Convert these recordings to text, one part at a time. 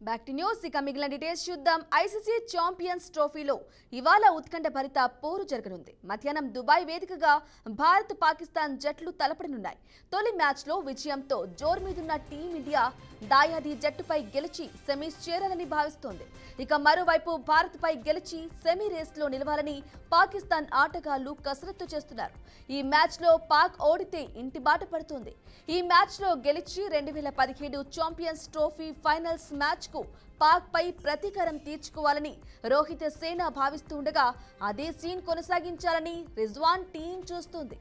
Back to news ఇక మిగిలిన details చూద్దాం. ఐసీసీ ఛాంపియన్స్ ట్రోఫీలో ఇవాళ ఉత్కంఠ భరిత పోరు జరగనుంది. మధ్యాహ్నం దుబాయ్ వేదికగా భారత్ పాకిస్తాన్ జట్లు తలపడనున్నాయి. తొలి మ్యాచ్లో విజయంతో జోరు మీదున్న టీమిండియా దాయాది జట్టుపై గెలిచి సెమీస్ చేరాలని భావిస్తోంది. ఇక మరోవైపు భారత్పై గెలిచి సెమీ రేస్లో నిలవాలని పాకిస్తాన్ ఆటగాళ్లు కసరత్తు చేస్తున్నారు. ఈ మ్యాచ్లో పాక్ ఓడితే ఇంటి బాట పడుతుంది. ఈ మ్యాచ్లో గెలిచి 2017 champions trophy finals match Pak పై ప్రతీకారం తీర్చుకోవాలని రోహిత్ సేన భావిస్తుండగా అదే సీన్ కొనసాగించాలని రిజ్వాన్ టీం చూస్తుంది.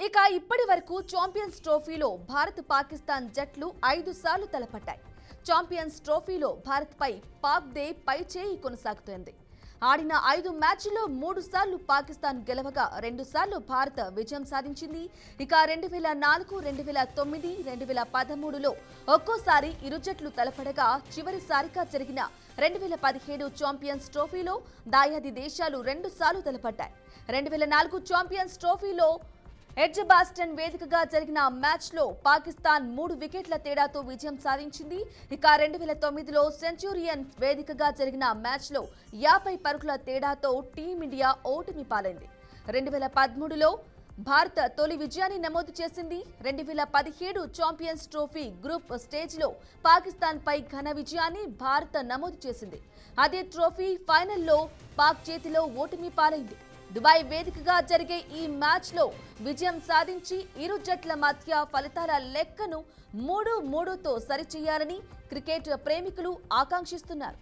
ఇక ఇప్పటి వరకు ఛాంపియన్స్ ట్రోఫీలో భారత్ పాకిస్తాన్ జట్లు 5 సార్లు తలపట్టాయి. ఛాంపియన్స్ ట్రోఫీలో భారత్పై పాక్ దే పై చేయి కొనసాగుతోంది. ఆడిన 5 మ్యాచ్ల్లో 3 సార్లు పాకిస్తాన్ గెలవగా 2 సార్లు భారత్ విజయం సాధించింది. ఇక 2004, 2009, 2013లో ఒక్కోసారి ఇరు జట్లు తలపడగా చివరిసారిగా జరిగిన 2017 ఛాంపియన్స్ ట్రోఫీలో దాయాది దేశాలు 2 సార్లు తలపడ్డాయి. 2004 ఛాంపియన్స్ ట్రోఫీలో ఎడ్జ్బాస్టన్ వేదికగా జరిగిన మ్యాచ్లో పాకిస్తాన్ 3 వికెట్ల తేడాతో విజయం సాధించింది. ఇక 2009లో సెంచూరియన్ వేదికగా జరిగిన మ్యాచ్లో 50 పరుగుల తేడాతో టీమిండియా ఓటమి పాలైంది. 2013లో భారత్ తొలి విజయాన్ని నమోదు చేసింది. 2017 ఛాంపియన్స్ ట్రోఫీ గ్రూప్ స్టేజ్లో పాకిస్తాన్పై ఘన విజయాన్ని భారత్ నమోదు చేసింది. అదే ట్రోఫీ ఫైనల్లో పాక్ చేతిలో ఓటమి పాలైంది. దుబాయ్ వేదికగా జరిగే ఈ మ్యాచ్లో విజయం సాధించి ఇరు జట్ల మధ్య ఫలితాల లెక్కను 3-3తో సరిచేయాలని క్రికెట్ ప్రేమికులు ఆకాంక్షిస్తున్నారు.